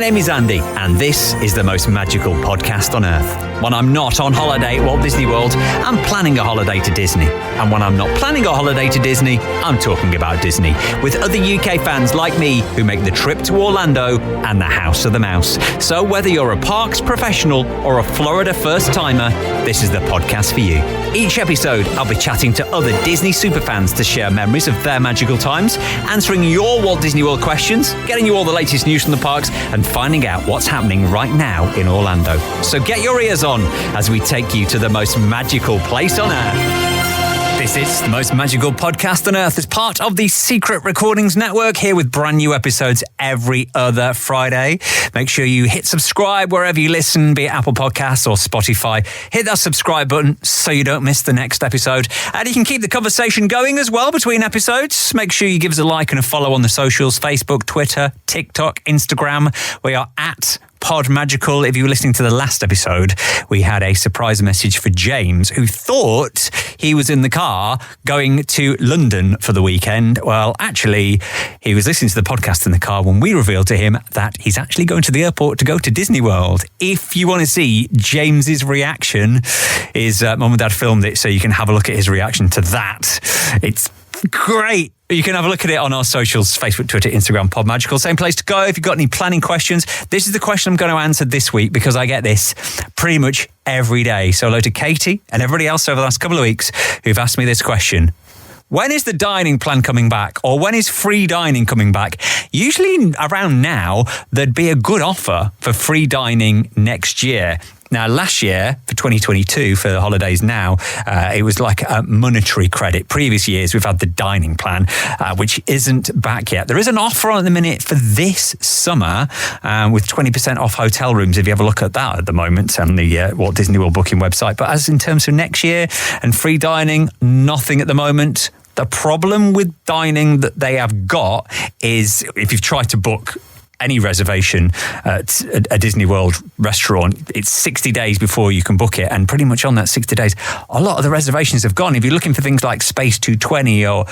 name is Andy, and this is the most magical podcast on earth. When I'm not on holiday at Walt Disney World, I'm planning a holiday to Disney. And when I'm not planning a holiday to Disney, I'm talking about Disney with other UK fans like me who make the trip to Orlando and the House of the Mouse. So whether you're a parks professional or a Florida first-timer, this is the podcast for you. Each episode, I'll be chatting to other Disney superfans to share memories of their magical times, answering your Walt Disney World questions, getting you all the latest news from the parks, and finding out what's happening right now in Orlando. So get your ears on as we take you to the most magical place on earth. This is the most magical podcast on earth as part of the Secret Recordings Network, here with brand new episodes every other Friday. Make sure you hit subscribe wherever you listen, be it Apple Podcasts or Spotify. Hit that subscribe button so you don't miss the next episode. And you can keep the conversation going as well between episodes. Make sure you give us a like and a follow on the socials: Facebook, Twitter, TikTok, Instagram. We are at Pod Magical. If you were listening to the last episode, we had a surprise message for James, who thought he was in the car going to London for the weekend. Well, actually, he was listening to the podcast in the car when we revealed to him that he's actually going to the airport to go to Disney World. If you want to see James's reaction, his mum and dad filmed it, so you can have a look at his reaction to that. It's great. You can have a look at it on our socials: Facebook, Twitter, Instagram, Pod Magical. Same place to go if you've got any planning questions. This is the question I'm going to answer this week because I get this pretty much every day. So hello to Katie and everybody else over the last couple of weeks who've asked me this question. When is the dining plan coming back, or when is free dining coming back? Usually around now, there'd be a good offer for free dining next year. Now, last year, for 2022, for the holidays now, it was like a monetary credit. Previous years, we've had the dining plan, which isn't back yet. There is an offer on at the minute for this summer with 20% off hotel rooms, if you have a look at that at the moment on the Walt Disney World booking website. But as in terms of next year and free dining, nothing at the moment. The problem with dining that they have got is if you've tried to book any reservation at a Disney World restaurant, it's 60 days before you can book it. And pretty much on that 60 days, a lot of the reservations have gone. If you're looking for things like Space 220 or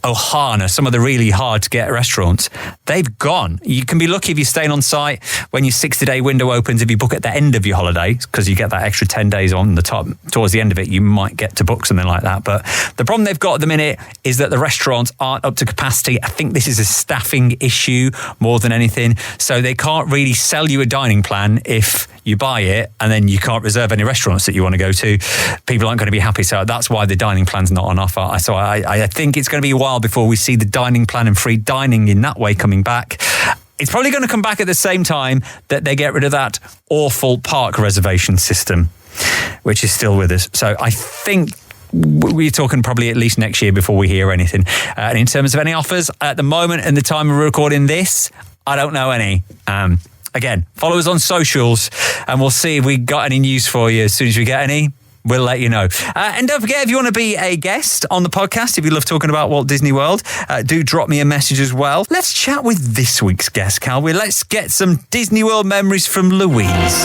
Ohana, some of the really hard to get restaurants, they've gone. You can be lucky if you're staying on site when your 60-day window opens. If you book at the end of your holiday, because you get that extra 10 days on the top, towards the end of it, you might get to book something like that. But the problem they've got at the minute is that the restaurants aren't up to capacity. I think this is a staffing issue more than anything. So they can't really sell you a dining plan if you buy it and then you can't reserve any restaurants that you want to go to. People aren't going to be happy. So that's why the dining plan's not on offer. So I think it's going to be a while before we see the dining plan and free dining in that way coming back. It's probably going to come back at the same time that they get rid of that awful park reservation system, which is still with us. So I think we're talking probably at least next year before we hear anything. And in terms of any offers, at the moment and the time we're recording this, I don't know any. Again, follow us on socials and we'll see if we got any news for you. As soon as we get any, we'll let you know. And don't forget, if you want to be a guest on the podcast, if you love talking about Walt Disney World, do drop me a message as well. Let's chat with this week's guest, Cal. Let's get some Disney World memories from Louise.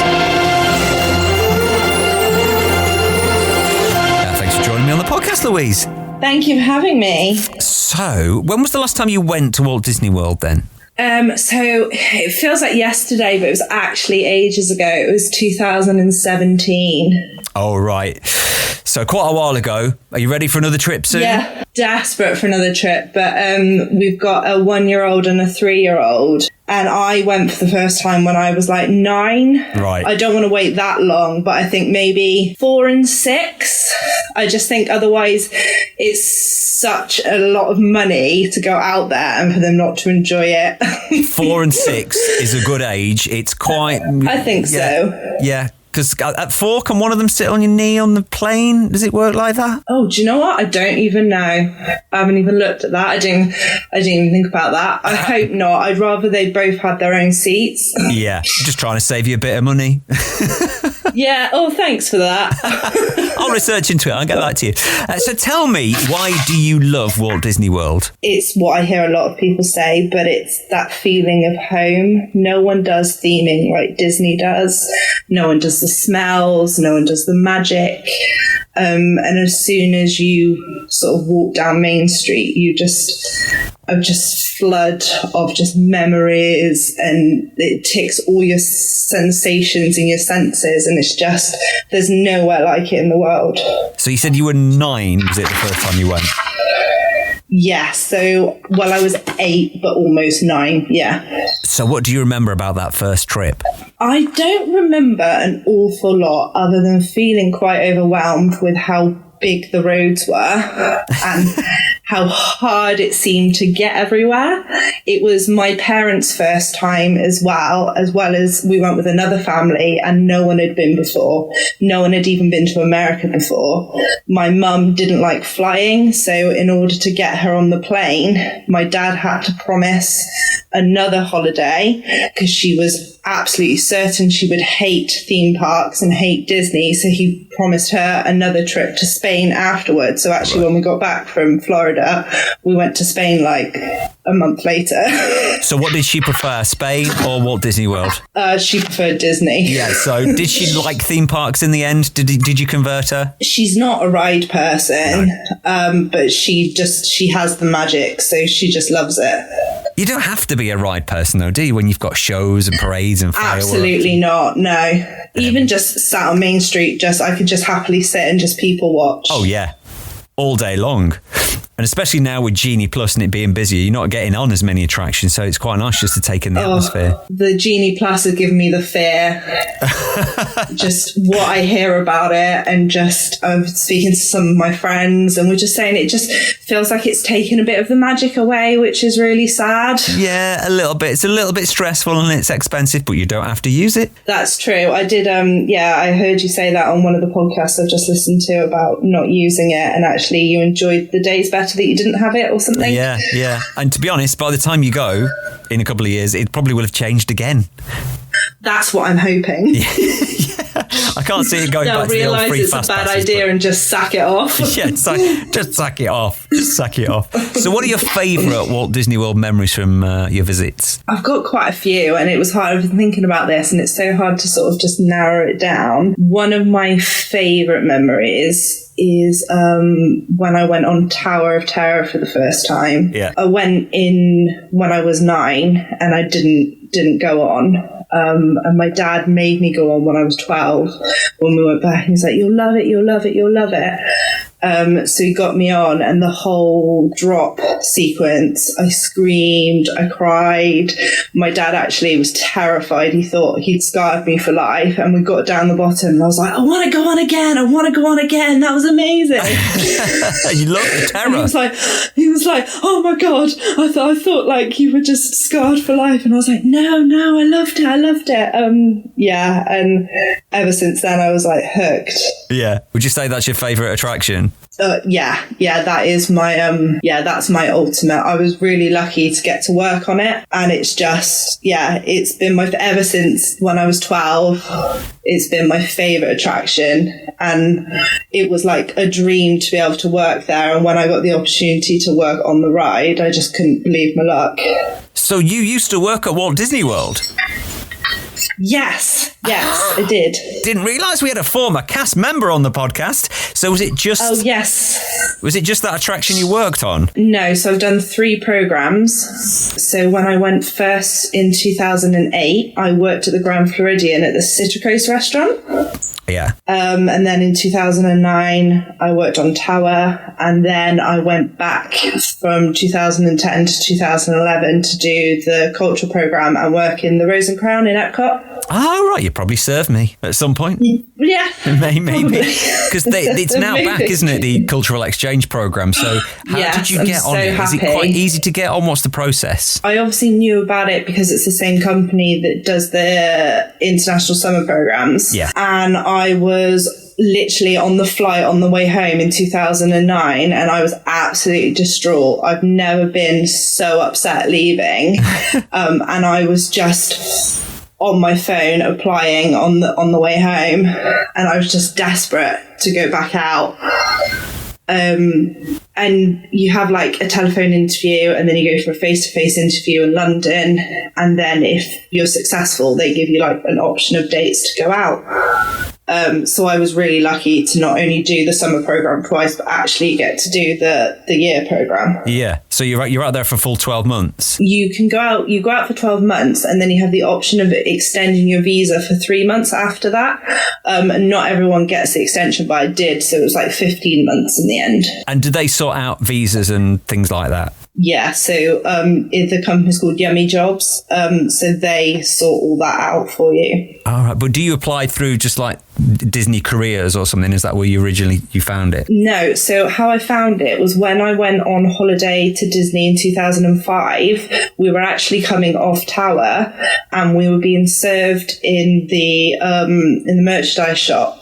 Thanks for joining me on the podcast, Louise. Thank you for having me. So, when was the last time you went to Walt Disney World then? So it feels like yesterday, but it was actually ages ago. It was 2017. Oh, right. So quite a while ago. Are you ready for another trip soon? Yeah, desperate for another trip. But we've got a 1-year-old and a 3-year-old. And I went for the first time when I was like 9. Right. I don't want to wait that long, but I think maybe 4 and 6. I just think otherwise it's such a lot of money to go out there and for them not to enjoy it. 4 and 6 is a good age. It's quite... I think so. Yeah. Because at 4, can one of them sit on your knee on the plane? Does it work like that? Oh, do you know what? I don't even know. I haven't even looked at that. I didn't even think about that. I hope not. I'd rather they both had their own seats. Yeah, just trying to save you a bit of money. Yeah. Oh, thanks for that. I'll research into it. I'll get back to you. So tell me, why do you love Walt Disney World? It's what I hear a lot of people say, but it's that feeling of home. No one does theming like Disney does. No one does the smells. No one does the magic. And as soon as you sort of walk down Main Street, you just flood of just memories, and it ticks all your sensations and your senses, and it's just, there's nowhere like it in the world. So you said you were 9, was it, the first time you went? Yeah, so, well, I was 8, but almost 9, yeah. So what do you remember about that first trip? I don't remember an awful lot other than feeling quite overwhelmed with how big the roads were and how hard it seemed to get everywhere. It was my parents' first time as well as we went with another family, and no one had been before. No one had even been to America before. My mum didn't like flying, so in order to get her on the plane, my dad had to promise another holiday because she was absolutely certain she would hate theme parks and hate Disney. So he promised her another trip to Spain afterwards. So actually, when we got back from Florida, we went to Spain like a month later. So what did she prefer, Spain or Walt Disney World? She preferred Disney. Yeah, so did she like theme parks in the end? Did you convert her? She's not a ride person, but she has the magic, so she just loves it. You don't have to be a ride person though, do you, when you've got shows and parades and fireworks? Absolutely not, no. Even just sat on Main Street, I could just happily sit and just people watch. Oh yeah, all day long. And especially now with Genie Plus and it being busier, you're not getting on as many attractions, so it's quite nice just to take in the atmosphere. The Genie Plus has given me the fear. Just what I hear about it, and just I'm speaking to some of my friends, and we're just saying it just feels like it's taken a bit of the magic away, which is really sad. Yeah, a little bit. It's a little bit stressful and it's expensive, but you don't have to use it. That's true. I did, I heard you say that on one of the podcasts I've just listened to about not using it, and actually you enjoyed the days better that you didn't have it or something. Yeah. And to be honest, by the time you go in a couple of years, it probably will have changed again. That's what I'm hoping. Yeah. I can't see it going back to the old free fast passes. They'll realise it's a bad idea and just sack it off. Yeah, just sack it off. Just sack it off. So what are your favourite Walt Disney World memories from your visits? I've got quite a few, and it was hard. I've been thinking about this, and it's so hard to sort of just narrow it down. One of my favourite memories is when I went on Tower of Terror for the first time. Yeah. I went in when I was 9, and I didn't go on. And my dad made me go on when I was 12 when we went back. He was like, you'll love it, you'll love it, you'll love it. So he got me on, and the whole drop sequence, I screamed, I cried. My dad actually was terrified. He thought he'd scarred me for life. And we got down the bottom, and I was like, I want to go on again. I want to go on again. That was amazing. You love the terror. And he was like, oh my God. I thought like you were just scarred for life. And I was like, no, I loved it. Yeah. And ever since then, I was like hooked. Yeah. Would you say that's your favourite attraction? Yeah, that is my, that's my ultimate. I was really lucky to get to work on it, and it's just, it's been ever since when I was 12, it's been my favourite attraction, and it was like a dream to be able to work there, and when I got the opportunity to work on the ride, I just couldn't believe my luck. So you used to work at Walt Disney World? Yes, I did. Didn't realise we had a former cast member on the podcast. So was it just... Oh, yes. Was it just that attraction you worked on? No, so I've done 3 programs. So when I went first in 2008, I worked at the Grand Floridian at the Citrus Coast restaurant. Yeah. And then in 2009, I worked on Tower, and then I went back from 2010 to 2011 to do the cultural program and work in the Rose and Crown in Epcot. Oh, right. You probably served me at some point. Yeah. Maybe. Because it's now Maybe. back, isn't it? The cultural exchange program. So how did you get on it? Happy. Is it quite easy to get on? What's the process? I obviously knew about it because it's the same company that does the international summer programs. Yeah. And I was literally on the flight on the way home in 2009, and I was absolutely distraught. I've never been so upset leaving. And I was just on my phone applying on the way home, and I was just desperate to go back out. And you have like a telephone interview, and then you go for a face-to-face interview in London, and then if you're successful, they give you like an option of dates to go out. So I was really lucky to not only do the summer program twice, but actually get to do the year program. Yeah. So you're out there for a full 12 months. You can go out for 12 months, and then you have the option of extending your visa for 3 months after that. Not everyone gets the extension, but I did. So it was like 15 months in the end. And did they sort out visas and things like that? Yeah, so the company's called Yummy Jobs, so they sort all that out for you. All right, but do you apply through just like Disney Careers or something? Is that where you found it? No, so how I found it was when I went on holiday to Disney in 2005, we were actually coming off tower and we were being served in the merchandise shop.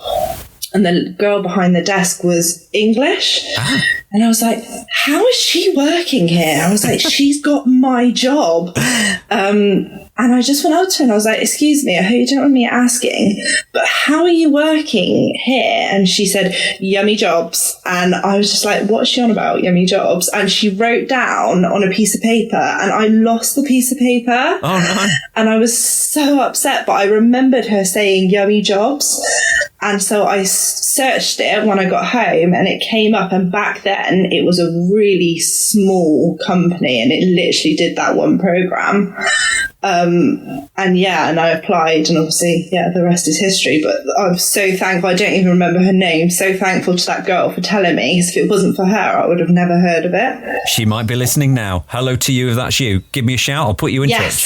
And the girl behind the desk was English. Ah. And I was like, how is she working here? I was like, she's got my job. And I just went up to her and I was like, excuse me, I hope you don't mind me asking, but how are you working here? And she said, Yummy Jobs. And I was just like, what's she on about, Yummy Jobs? And she wrote down on a piece of paper and I lost the piece of paper. Oh, no. And I was so upset, but I remembered her saying Yummy Jobs. And so I searched it when I got home and it came up, and back then it was a really small company and it literally did that one program. And I applied, and obviously, the rest is history. But I'm so thankful. I don't even remember her name. So thankful to that girl for telling me, because if it wasn't for her, I would have never heard of it. She might be listening now. Hello to you if that's you. Give me a shout. I'll put you in touch.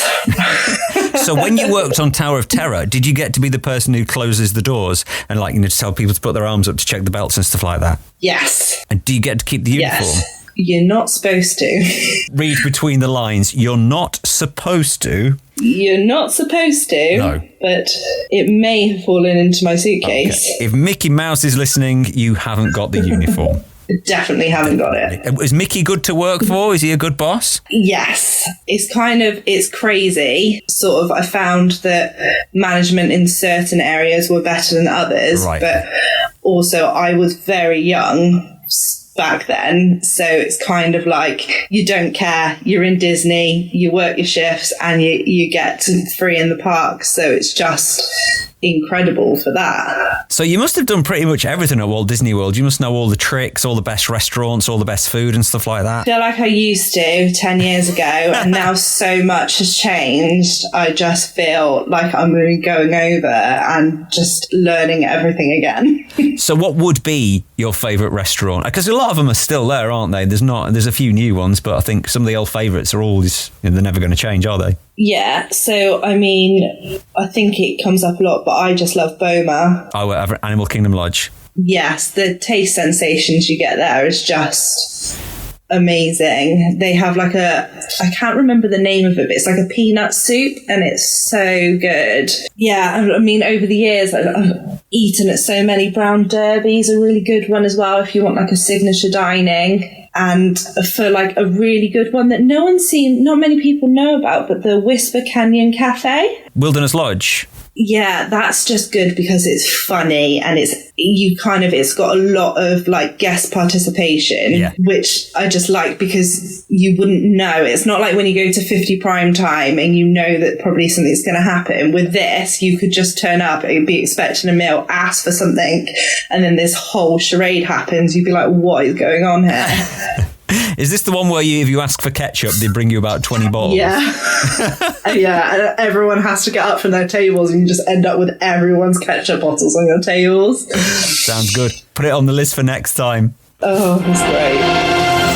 So when you worked on Tower of Terror, did you get to be the person who closes the doors and tell people to put their arms up to check the belts and stuff like that? Yes. And do you get to keep the uniform? Yes. You're not supposed to. Read between the lines. You're not supposed to. You're not supposed to. No. But it may have fallen into my suitcase. Okay. If Mickey Mouse is listening, you haven't got the uniform. Definitely haven't got it. Is Mickey good to work for? Is he a good boss? Yes. It's crazy. Sort of, I found that management in certain areas were better than others. Right. But also I was very young back then, so it's kind of like you don't care, you're in Disney, you work your shifts and you get free in the park, so it's just incredible for that. So you must have done pretty much everything at Walt Disney World. You must know all the tricks, all the best restaurants, all the best food and stuff like that. I feel like I used to 10 years ago, and now so much has changed. I just feel like I'm really going over and just learning everything again. So what would be your favourite restaurant? Because a lot of them are still there, aren't they? There's a few new ones, but I think some of the old favourites are always, they're never going to change, are they? Yeah, so I mean, I think it comes up a lot, but I just love Boma. Oh, Animal Kingdom Lodge. Yes, the taste sensations you get there is just amazing. They have I can't remember the name of it, but it's like a peanut soup and it's so good. Yeah, I mean, over the years, I've eaten at so many. Brown Derby's a really good one as well if you want a signature dining. And for a really good one that not many people know about, but the Whisper Canyon Cafe. Wilderness Lodge. Yeah, that's just good because it's funny and it's got a lot of guest participation, which I just like because you wouldn't know. It's not like when you go to 50 prime time and you know that probably something's going to happen. With this, you could just turn up and be expecting a meal, ask for something, and then this whole charade happens. You'd be like, what is going on here? Is this the one where if you ask for ketchup, they bring you about 20 bottles? Yeah. Yeah, and everyone has to get up from their tables and you just end up with everyone's ketchup bottles on your tables. Sounds good. Put it on the list for next time. Oh, that's great.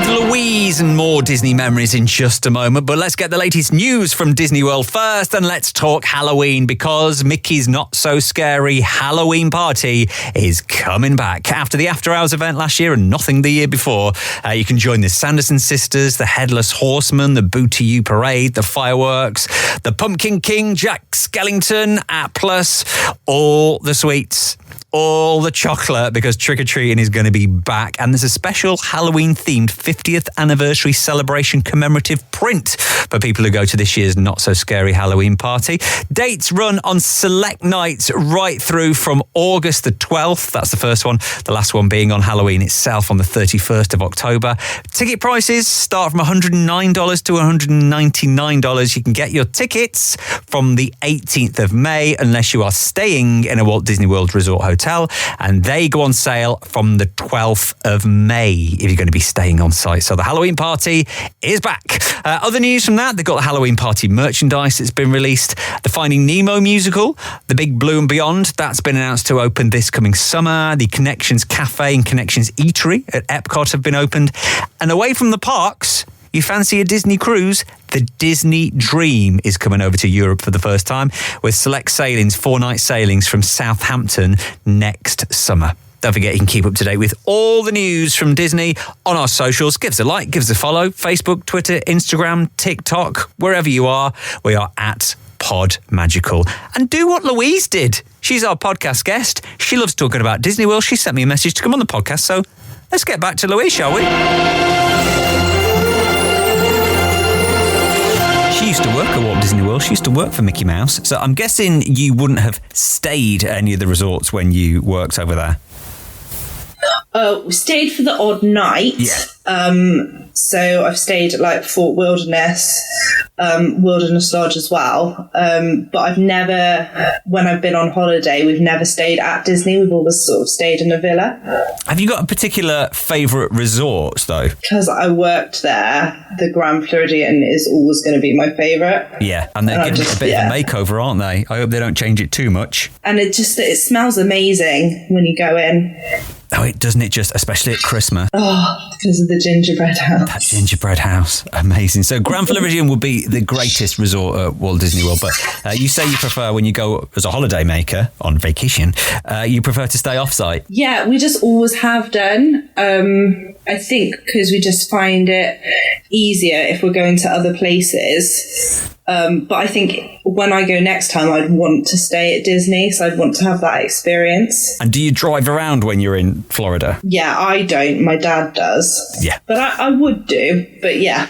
Louise and more Disney memories in just a moment, but let's get the latest news from Disney World first, and let's talk Halloween, because Mickey's Not So Scary Halloween Party is coming back. After the After Hours event last year and nothing the year before, you can join the Sanderson Sisters, the Headless Horseman, the Boo to You Parade, the fireworks, the Pumpkin King, Jack Skellington at Plus, all the sweets, all the chocolate because trick-or-treating is going to be back. And there's a special Halloween-themed 50th anniversary celebration commemorative print for people who go to this year's not-so-scary Halloween party. Dates run on select nights right through from August the 12th. That's the first one. The last one being on Halloween itself on the 31st of October. Ticket prices start from $109 to $199. You can get your tickets from the 18th of May unless you are staying in a Walt Disney World Resort hotel, and they go on sale from the 12th of May if you're going to be staying on site. So the Halloween party is back. Other news from that, they've got the Halloween party merchandise that's been released. The Finding Nemo musical, The Big Blue and Beyond, that's been announced to open this coming summer. The Connections Cafe and Connections Eatery at Epcot have been opened. And away from the parks, you fancy a Disney cruise? The Disney Dream is coming over to Europe for the first time with select sailings, 4-night sailings from Southampton next summer. Don't forget you can keep up to date with all the news from Disney on our socials. Give us a like, give us a follow. Facebook, Twitter, Instagram, TikTok, wherever you are. We are at Pod Magical. And do what Louise did. She's our podcast guest. She loves talking about Disney World. She sent me a message to come on the podcast. So let's get back to Louise, shall we? She used to work at Walt Disney World. She used to work for Mickey Mouse. So I'm guessing you wouldn't have stayed at any of the resorts when you worked over there. We stayed for the odd night. Yeah. So I've stayed at like Fort Wilderness, Wilderness Lodge as well. But I've never, when I've been on holiday, we've never stayed at Disney. We've always sort of stayed in a villa. Have you got a particular favourite resort though? Because I worked there, the Grand Floridian is always going to be my favourite. Yeah, and they're giving it a bit of a makeover, aren't they? I hope they don't change it too much. And it smells amazing when you go in. Oh, it doesn't it just, especially at Christmas. Oh, because of the gingerbread house. That gingerbread house, amazing. So Grand Floridian would be the greatest resort at Walt Disney World, but you say you prefer when you go as a holiday maker on vacation, you prefer to stay off-site. Yeah, we just always have done. I think because we just find it easier if we're going to other places. But I think when I go next time, I'd want to stay at Disney, so I'd want to have that experience. And do you drive around when you're in Florida? Yeah, I don't. My dad does. Yeah. But I would do, but yeah.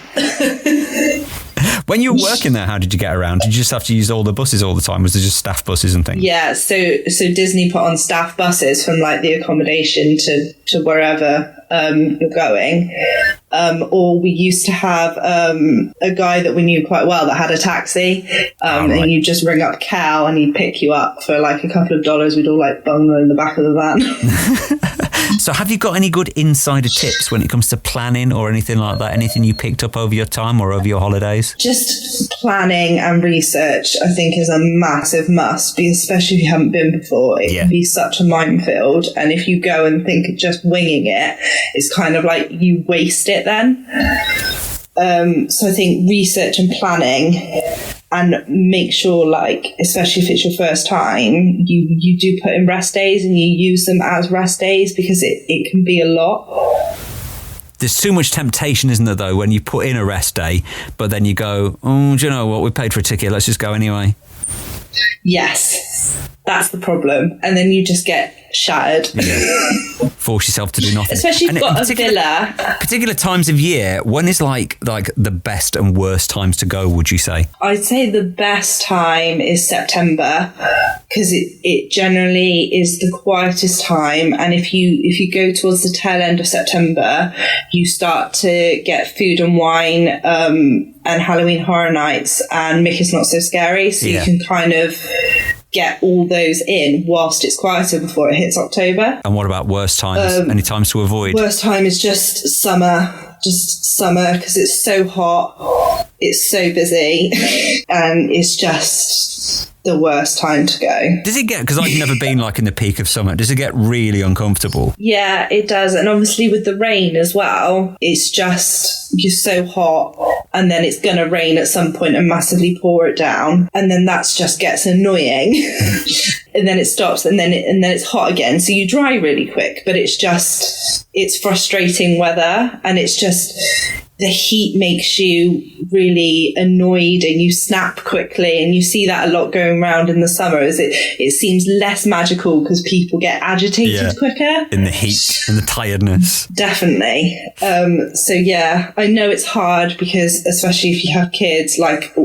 When you were working there, how did you get around? Did you just have to use all the buses all the time? Was there just staff buses and things? Yeah, so Disney put on staff buses from like the accommodation to wherever you're going. Or we used to have a guy that we knew quite well that had a taxi, right. And you'd just ring up Cal and he'd pick you up for like a couple of dollars. We'd all like bungalow in the back of the van. So have you got any good insider tips when it comes to planning or anything like that? Anything you picked up over your time or over your holidays? Just planning and research, I think, is a massive must, especially if you haven't been before. It can be such a minefield. And if you go and think of just winging it, it's kind of like you waste it then. So I think research and planning, and make sure, like, especially if it's your first time, you do put in rest days and you use them as rest days, because it can be a lot. There's too much temptation, isn't there, though, when you put in a rest day, but then you go, oh, do you know what? We paid for a ticket. Let's just go anyway. Yes, that's the problem. And then you just get shattered. Yeah. Force yourself to do nothing. Especially if you've got a villa. Particular times of year, when is like the best and worst times to go, would you say? I'd say the best time is September, because it generally is the quietest time. And if you go towards the tail end of September, you start to get Food and Wine and Halloween Horror Nights and Mickey's Not So Scary. So you can kind of get all those in whilst it's quieter before it hits October. And what about worst times? Any times to avoid? Worst time is just summer, because it's so hot, it's so busy, and it's just the worst time to go. Does it get, because I've never been like in the peak of summer, does it get really uncomfortable? Yeah, it does. And obviously with the rain as well, it's just, you're so hot, and then it's going to rain at some point and massively pour it down. And then that just gets annoying. and then it stops, and then it's hot again. So you dry really quick, but it's frustrating weather, and it's just the heat makes you really annoyed, and you snap quickly, and you see that a lot going around in the summer. It seems less magical because people get agitated quicker in the heat and the tiredness. Definitely. So yeah, I know it's hard because especially if you have kids like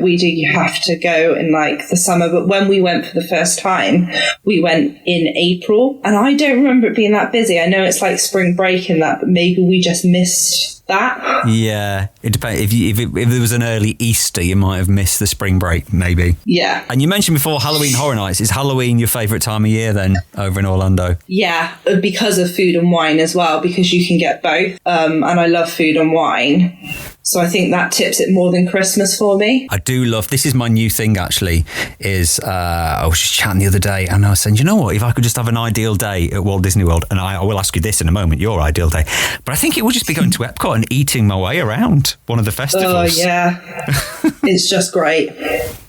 we do, you have to go in like the summer. But when we went for the first time, we went in April, and I don't remember it being that busy. I know it's like spring break and that, but maybe we just missed that. Yeah, it depends. If there was an early Easter, you might have missed the spring break, maybe. Yeah. And you mentioned before Halloween Horror Nights. Is Halloween your favourite time of year then, over in Orlando? Yeah, because of food and wine as well, because you can get both. And I love food and wine. So I think that tips it more than Christmas for me. I do love, this is my new thing actually, is I was just chatting the other day and I was saying, you know what, if I could just have an ideal day at Walt Disney World, and I will ask you this in a moment, your ideal day, but I think it would just be going to Epcot and eating my way around one of the festivals. Oh, yeah. It's just great.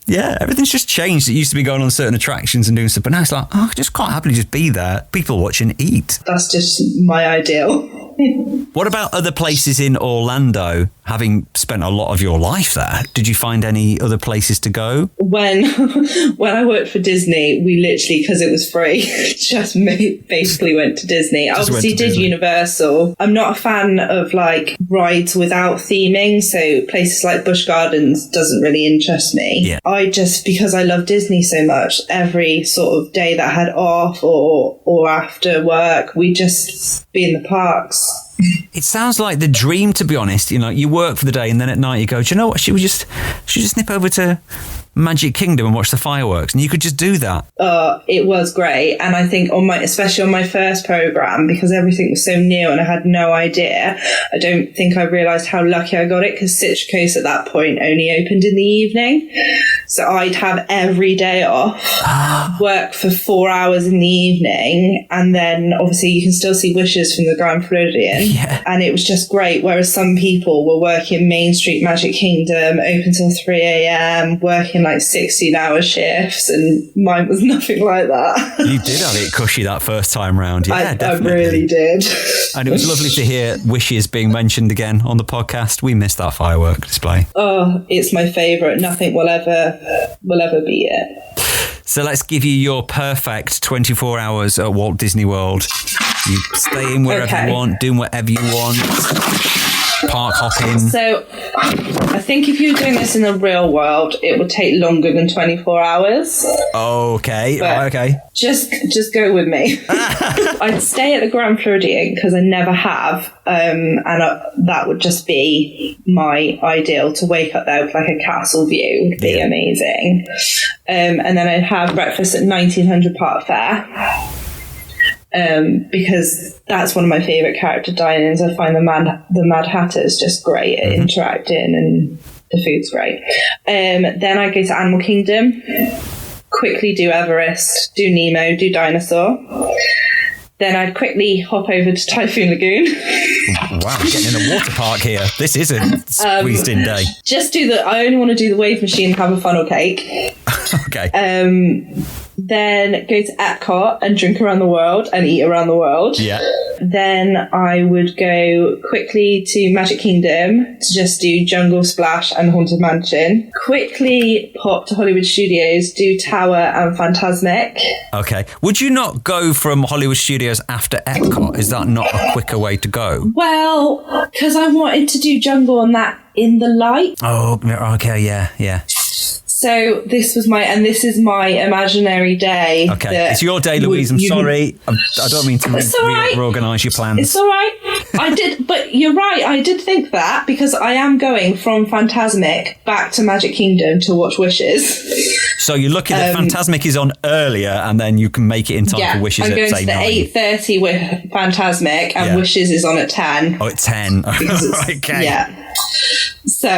Yeah, everything's just changed. It used to be going on certain attractions and doing stuff, but now it's like, oh, I just can't happily just be there. People watch and eat. That's just my ideal. What about other places in Orlando? Having spent a lot of your life there, did you find any other places to go? When I worked for Disney, we literally, because it was free, just basically went to Disney. I obviously did Disney. Universal. I'm not a fan of like rides without theming, so places like Busch Gardens doesn't really interest me. Yeah. Because I love Disney so much, every sort of day that I had off or after work, we just be in the parks. It sounds like the dream, to be honest. You know, you work for the day and then at night you go, do you know what? Should we just nip over to Magic Kingdom and watch the fireworks? And you could just do that. It was great. And I think especially on my first program, because everything was so new and I had no idea, I don't think I realised how lucky I got it, because Citrus Coast at that point only opened in the evening. So I'd have every day off, work for 4 hours in the evening, and then obviously you can still see Wishes from the Grand Floridian. Yeah. And it was just great. Whereas some people were working Main Street Magic Kingdom, open till 3 a.m, working like 16-hour shifts, and mine was nothing like that. You did have it cushy that first time round. Yeah, definitely. I really did. And it was lovely to hear Wishes being mentioned again on the podcast. We missed that firework display. Oh, it's my favourite. Nothing will ever beat it. So let's give you your perfect 24 hours at Walt Disney World. You stay in wherever you want, doing whatever you want. Park hopping. So I think if you're doing this in the real world, it would take longer than 24 hours. Okay. Okay. Just go with me. I'd stay at the Grand Floridian because I never have. And that would just be my ideal, to wake up there with like a castle view. Would be amazing. And then I'd have breakfast at 1900 Park Fair. Because that's one of my favourite character dinings. I find the Mad Hatter is just great at interacting, and the food's great. Then I go to Animal Kingdom, quickly do Everest, do Nemo, do Dinosaur. Then I'd quickly hop over to Typhoon Lagoon. Wow, getting in a water park here. This is a squeezed in day. I only want to do the wave machine and have a funnel cake. Okay. Then go to Epcot and drink around the world and eat around the world. Yeah. Then I would go quickly to Magic Kingdom to just do Jungle Splash and Haunted Mansion. Quickly pop to Hollywood Studios, do Tower and Fantasmic. Okay. Would you not go from Hollywood Studios after Epcot? Is that not a quicker way to go? Well, because I wanted to do Jungle on that in the light. Oh, okay. Yeah. So this is my imaginary day. Okay, it's your day, Louise. I'm sorry. I don't mean to reorganise your plans. It's all right. I did, but you're right. I did think that, because I am going from Fantasmic back to Magic Kingdom to watch Wishes. So you're lucky that Fantasmic is on earlier, and then you can make it in time for Wishes at, say, 9. I'm going to the 8:30 with Fantasmic, and Wishes is on at 10. Oh, at 10. Okay. Yeah. So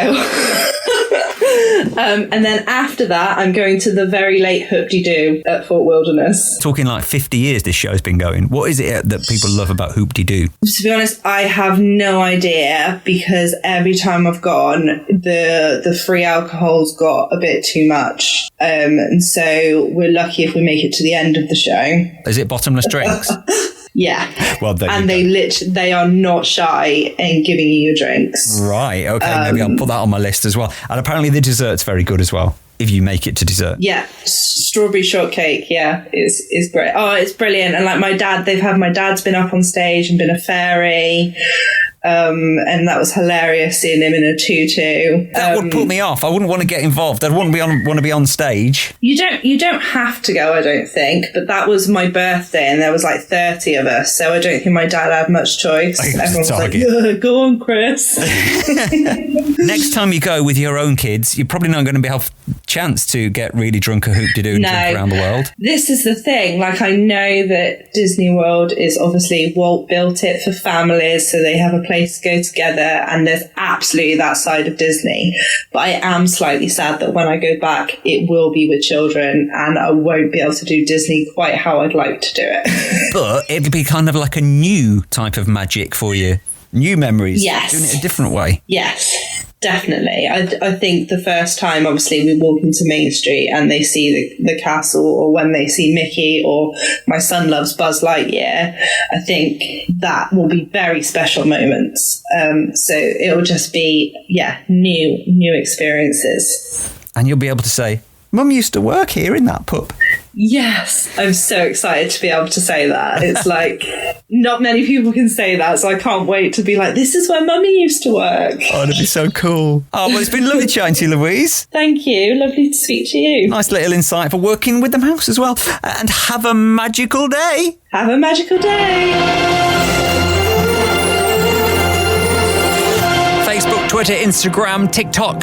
And then after that, I'm going to the very late Hoop-de-Doo at Fort Wilderness. Talking like 50 years this show's been going. What is it that people love about Hoop-de-Doo? To be honest, I have no idea, because every time I've gone, the free alcohol's got a bit too much. And so we're lucky if we make it to the end of the show. Is it bottomless drinks? Yeah. Well, and they are not shy in giving you your drinks. Right. Okay. Maybe I'll put that on my list as well. And apparently the dessert's very good as well, if you make it to dessert. Yeah. Strawberry shortcake. Yeah. Is great. Oh, it's brilliant. And like my dad's been up on stage and been a fairy. And that was hilarious, seeing him in a tutu. That would put me off. I wouldn't want to get involved. I wouldn't want to be on stage. You don't have to go, I don't think. But that was my birthday, and there was like 30 of us, so I don't think my dad had much choice. Everyone was like, yeah, "Go on, Chris." Next time you go with your own kids, you're probably not going to have a chance to get really drunk at Hoop-de-Doo and drink around the world. This is the thing. Like, I know that Disney World is obviously Walt built it for families, so they have a place to go together, and there's absolutely that side of Disney. But I am slightly sad that when I go back, it will be with children, and I won't be able to do Disney quite how I'd like to do it. But it'll be kind of like a new type of magic for you. New memories. Yes. Doing it a different way. Yes. Definitely. I think the first time, obviously, we walk into Main Street and they see the castle, or when they see Mickey, or my son loves Buzz Lightyear, I think that will be very special moments. So it will just be, new experiences. And you'll be able to say, Mum used to work here in that pub. Yes, I'm so excited to be able to say that. It's like, not many people can say that, so I can't wait to be like, this is where Mummy used to work. Oh, it'd be so cool. Oh, well, it's been lovely chatting to you, Louise. Thank you. Lovely to speak to you. Nice little insight for working with the mouse as well. And have a magical day. Have a magical day. Facebook, Twitter, Instagram, TikTok.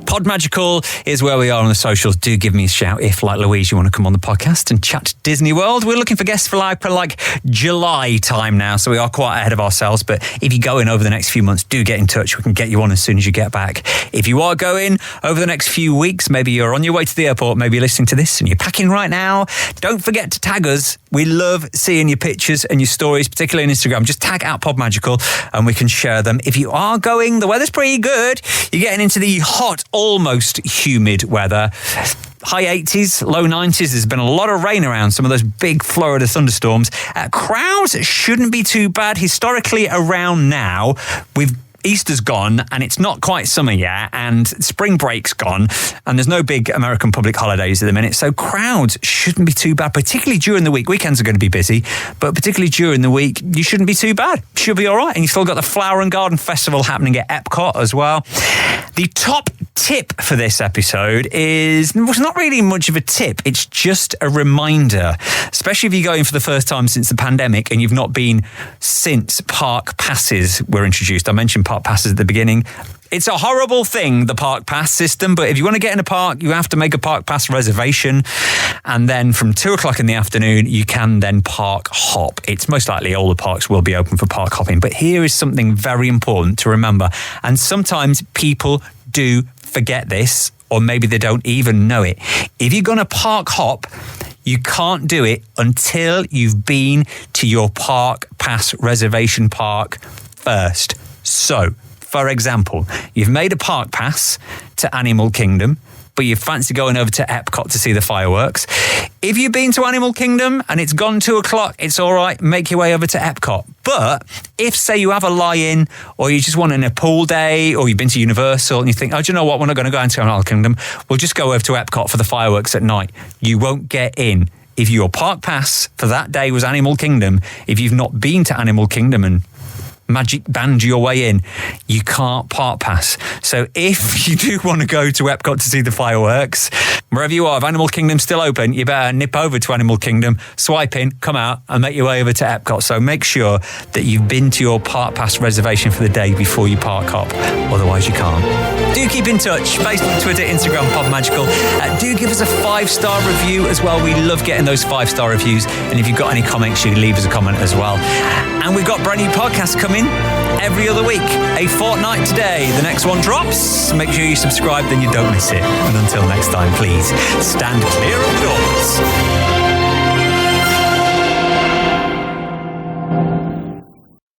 Podmagical is where we are on the socials. Do give me a shout if, like Louise, you want to come on the podcast and chat Disney World. We're looking for guests for like July time now, so we are quite ahead of ourselves. But if you go in over the next few months, do get in touch. We can get you on as soon as you get back. If you are going over the next few weeks, maybe you're on your way to the airport, maybe you're listening to this and you're packing right now, don't forget to tag us. We love seeing your pictures and your stories, particularly on Instagram. Just tag out Podmagical and we can share them. If you are going, the weather's pretty good. You're getting into the hot, almost humid weather. High 80s, low 90s. There's been a lot of rain around, some of those big Florida thunderstorms. Crowds shouldn't be too bad. Historically, around now, Easter's gone and it's not quite summer yet, and spring break's gone, and there's no big American public holidays at the minute, so crowds shouldn't be too bad, particularly during the week. Weekends are going to be busy, but particularly during the week, you shouldn't be too bad. Should be all right. And you've still got the Flower and Garden Festival happening at Epcot as well. The top tip for this episode is not really much of a tip. It's just a reminder, especially if you're going for the first time since the pandemic and you've not been since park passes were introduced. I mentioned park passes at the beginning. It's a horrible thing, the park pass system, but if you want to get in a park, you have to make a park pass reservation. And then from 2:00 in the afternoon, you can then park hop. It's most likely all the parks will be open for park hopping. But here is something very important to remember. And sometimes people do forget this, or maybe they don't even know it. If you're going to park hop, you can't do it until you've been to your park pass reservation park first. So, for example, you've made a park pass to Animal Kingdom, but you fancy going over to Epcot to see the fireworks. If you've been to Animal Kingdom and it's gone 2:00, it's all right, make your way over to Epcot. But if, say, you have a lie-in, or you just want in a pool day, or you've been to Universal and you think, oh, do you know what, we're not going to go into Animal Kingdom, we'll just go over to Epcot for the fireworks at night. You won't get in. If your park pass for that day was Animal Kingdom, if you've not been to Animal Kingdom and magic band your way in, you can't park pass. So if you do want to go to Epcot to see the fireworks, wherever you are, if Animal Kingdom's still open, you better nip over to Animal Kingdom, swipe in, come out and make your way over to Epcot. So make sure that you've been to your park pass reservation for the day before you park hop. Otherwise you can't. Do keep in touch. Facebook, Twitter, Instagram, Podmagical. Do give us a 5-star review as well. We love getting those 5-star reviews. And if you've got any comments, you leave us a comment as well. And we've got brand new podcasts coming. every other week, a fortnight today. The next one drops. Make sure you subscribe, then you don't miss it. And until next time, please stand clear of the doors.